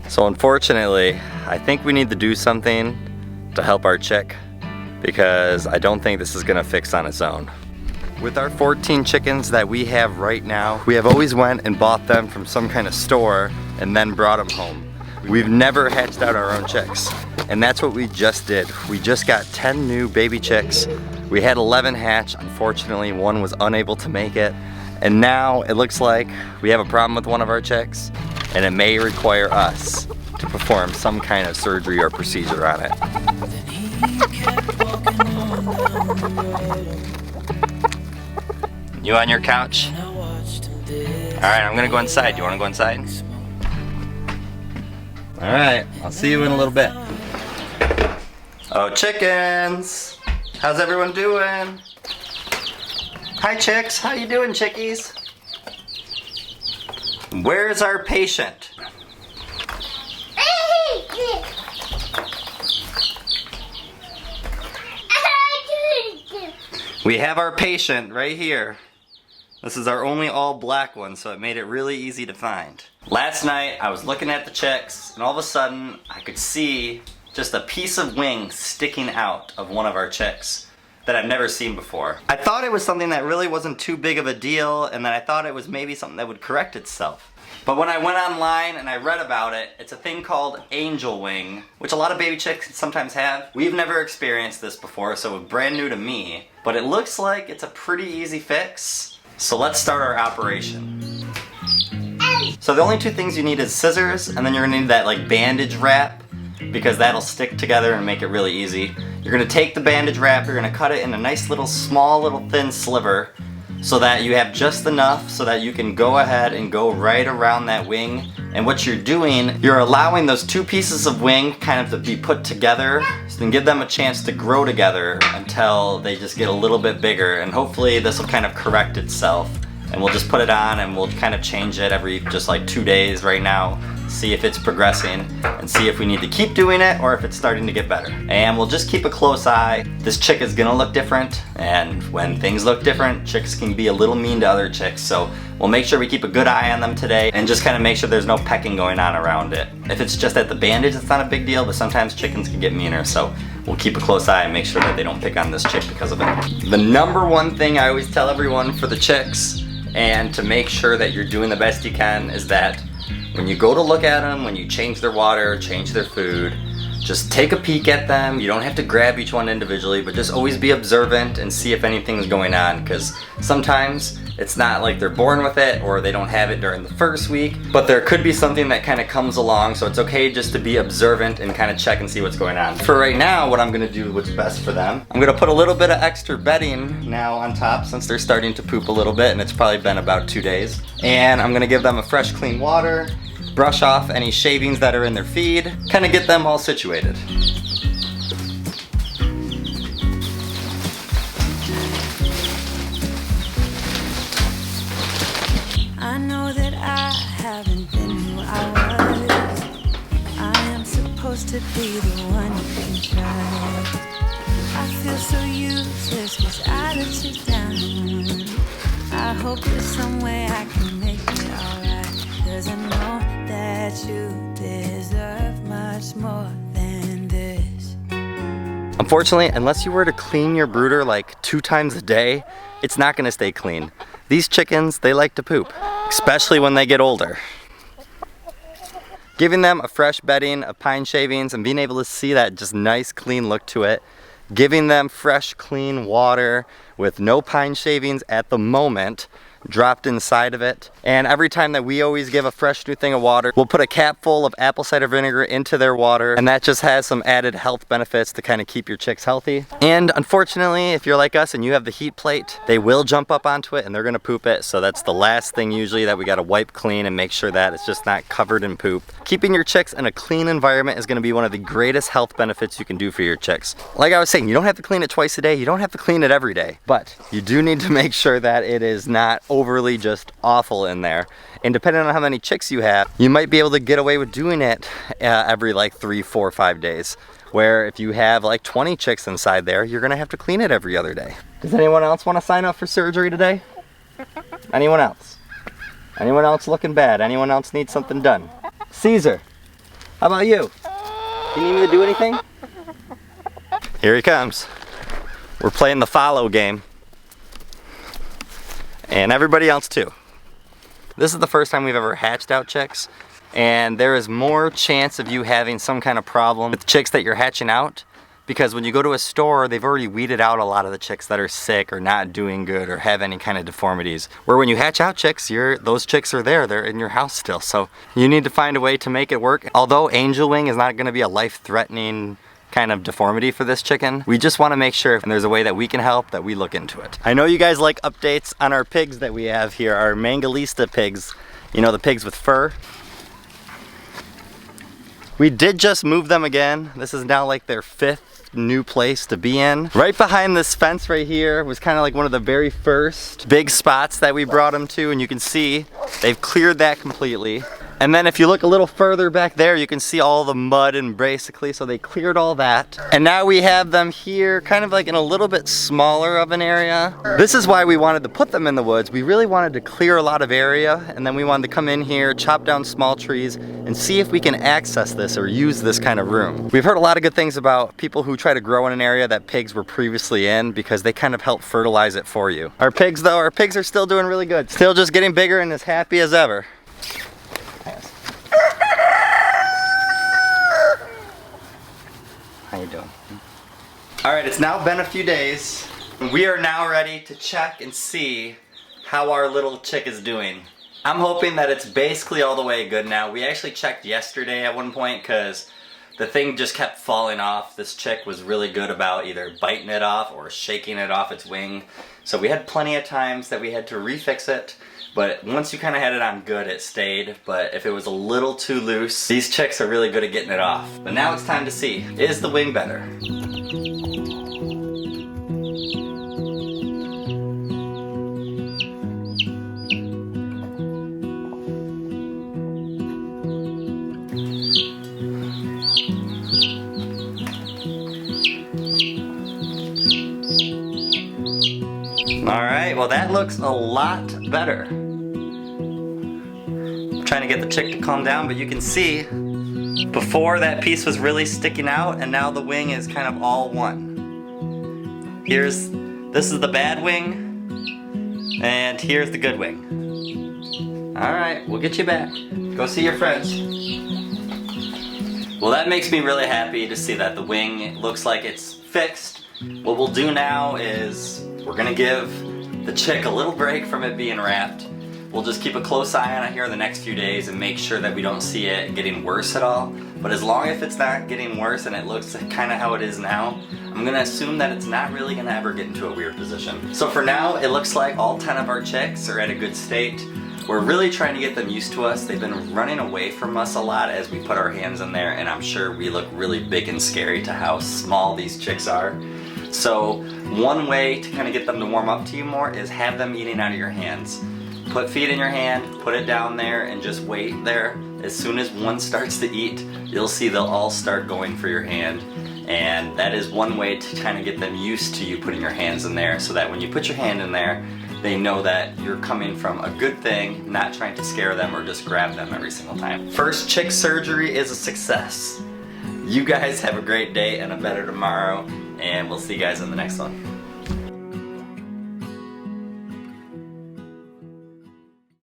So unfortunately, I think we need to do something to help our chick because I don't think this is gonna fix on its own. With our 14 chickens that we have right now, we have always went and bought them from some kind of store and then brought them home. We've never hatched out our own chicks. And that's what we just did. We just got 10 new baby chicks. We had 11 hatch. Unfortunately, one was unable to make it. And now it looks like we have a problem with one of our chicks, and it may require us to perform some kind of surgery or procedure on it. You on your couch? Alright, I'm gonna go inside. You wanna go inside? Alright, I'll see you in a little bit. Oh, chickens! How's everyone doing? Hi chicks, how you doing, chickies? Where's our patient? We have our patient right here. This is our only all black one, so it made it really easy to find. Last night I was looking at the chicks and all of a sudden I could see just a piece of wing sticking out of one of our chicks that I've never seen before. I thought it was something that really wasn't too big of a deal, and that I thought it was maybe something that would correct itself. But when I went online and I read about it, it's a thing called angel wing, which a lot of baby chicks sometimes have. We've never experienced this before, so it's brand new to me, but it looks like it's a pretty easy fix. So let's start our operation. So the only two things you need is scissors, and then you're gonna need that like bandage wrap, because that'll stick together and make it really easy. You're gonna take the bandage wrap, you're gonna cut it in a nice little small little thin sliver so that you have just enough so that you can go ahead and go right around that wing. And what you're doing, you're allowing those two pieces of wing kind of to be put together, so then give them a chance to grow together until they just get a little bit bigger, and hopefully this will kind of correct itself. And we'll just put it on and we'll kind of change it every just like 2 days right now, see if it's progressing and see if we need to keep doing it or if it's starting to get better. And we'll just keep a close eye. This chick is gonna look different, and when things look different, chicks can be a little mean to other chicks, so we'll make sure we keep a good eye on them today and just kind of make sure there's no pecking going on around it. If it's just at the bandage, it's not a big deal, but sometimes chickens can get meaner, so we'll keep a close eye and make sure that they don't pick on this chick because of it. The number one thing I always tell everyone for the chicks, and to make sure that you're doing the best you can, is that when you go to look at them, when you change their water, change their food, just take a peek at them. You don't have to grab each one individually, but just always be observant and see if anything's going on, because sometimes it's not like they're born with it or they don't have it during the first week, but there could be something that kind of comes along, so it's okay just to be observant and kind of check and see what's going on. For right now, what I'm gonna do, what's best for them, I'm gonna put a little bit of extra bedding now on top since they're starting to poop a little bit, and it's probably been about 2 days. And I'm gonna give them a fresh, clean water, brush off any shavings that are in their feed, kind of get them all situated. I know that I haven't been who I was. I am supposed to be the one you can trust. I feel so useless cause I let you down. I hope there's some way I can make it alright, cause I know that you deserve much more than this. Unfortunately, unless you were to clean your brooder like 2 times a day, it's not gonna stay clean. These chickens, they like to poop, especially when they get older. Giving them a fresh bedding of pine shavings and being able to see that just nice clean look to it, giving them fresh clean water with no pine shavings at the moment dropped inside of it. And every time that we always give a fresh new thing of water, we'll put a cap full of apple cider vinegar into their water, and that just has some added health benefits to kind of keep your chicks healthy. And unfortunately, if you're like us and you have the heat plate, they will jump up onto it and they're gonna poop it, so that's the last thing usually that we gotta wipe clean and make sure that it's just not covered in poop. Keeping your chicks in a clean environment is gonna be one of the greatest health benefits you can do for your chicks. Like I was saying, you don't have to clean it twice a day, you don't have to clean it every day, but you do need to make sure that it is not overly just awful in there. And depending on how many chicks you have, you might be able to get away with doing it every like 3, 4, 5 days. Where if you have like 20 chicks inside there, you're gonna have to clean it every other day. Does anyone else want to sign up for surgery today? Anyone else? Anyone else looking bad? Anyone else need something done? Caesar, How about you? You need me to do anything? Here he comes. We're playing the follow game. And everybody else too. This is the first time we've ever hatched out chicks, and there is more chance of you having some kind of problem with chicks that you're hatching out, because when you go to a store, they've already weeded out a lot of the chicks that are sick or not doing good or have any kind of deformities. Where when you hatch out chicks, those chicks are there, they're in your house still. So you need to find a way to make it work. Although angel wing is not gonna be a life-threatening kind of deformity for this chicken, we just want to make sure, and there's a way that we can help, that we look into it. I know you guys like updates on our pigs that we have here, our Mangalitsa pigs, you know, the pigs with fur. We did just move them again. This is now like their 5th new place to be in. Right behind this fence right here was kind of like one of the very first big spots that we brought them to, and you can see they've cleared that completely. And then if you look a little further back there, you can see all the mud and basically, so they cleared all that. And now we have them here kind of like in a little bit smaller of an area. This is why we wanted to put them in the woods. We really wanted to clear a lot of area, and then we wanted to come in here, chop down small trees, and see if we can access this or use this kind of room. We've heard a lot of good things about people who try to grow in an area that pigs were previously in, because they kind of help fertilize it for you. Our pigs though, our pigs are still doing really good. Still just getting bigger and as happy as ever. How you doing? Alright, it's now been a few days. We are now ready to check and see how our little chick is doing. I'm hoping that it's basically all the way good now. We actually checked yesterday at one point because the thing just kept falling off. This chick was really good about either biting it off or shaking it off its wing. So we had plenty of times that we had to refix it. But once you kind of had it on good, it stayed. But if it was a little too loose, these chicks are really good at getting it off. But now it's time to see, is the wing better? Alright, well that looks a lot better. Trying to get the chick to calm down, but you can see before that piece was really sticking out, and now the wing is kind of all one. This is the bad wing, and here's the good wing. Alright, we'll get you back. Go see your friends. Well, that makes me really happy to see that the wing looks like it's fixed. What we'll do now is we're gonna give the chick a little break from it being wrapped. We'll just keep a close eye on it here in the next few days and make sure that we don't see it getting worse at all. But as long as it's not getting worse and it looks kind of how it is now, I'm gonna assume that it's not really gonna ever get into a weird position. So for now, it looks like all 10 of our chicks are at a good state. We're really trying to get them used to us. They've been running away from us a lot as we put our hands in there, and I'm sure we look really big and scary to how small these chicks are. So one way to kind of get them to warm up to you more is have them eating out of your hands. Put feed in your hand, put it down there, and just wait there. As soon as one starts to eat, you'll see they'll all start going for your hand. And that is one way to kind of get them used to you putting your hands in there, so that when you put your hand in there, they know that you're coming from a good thing, not trying to scare them or just grab them every single time. First chick surgery is a success. You guys have a great day and a better tomorrow, and we'll see you guys in the next one.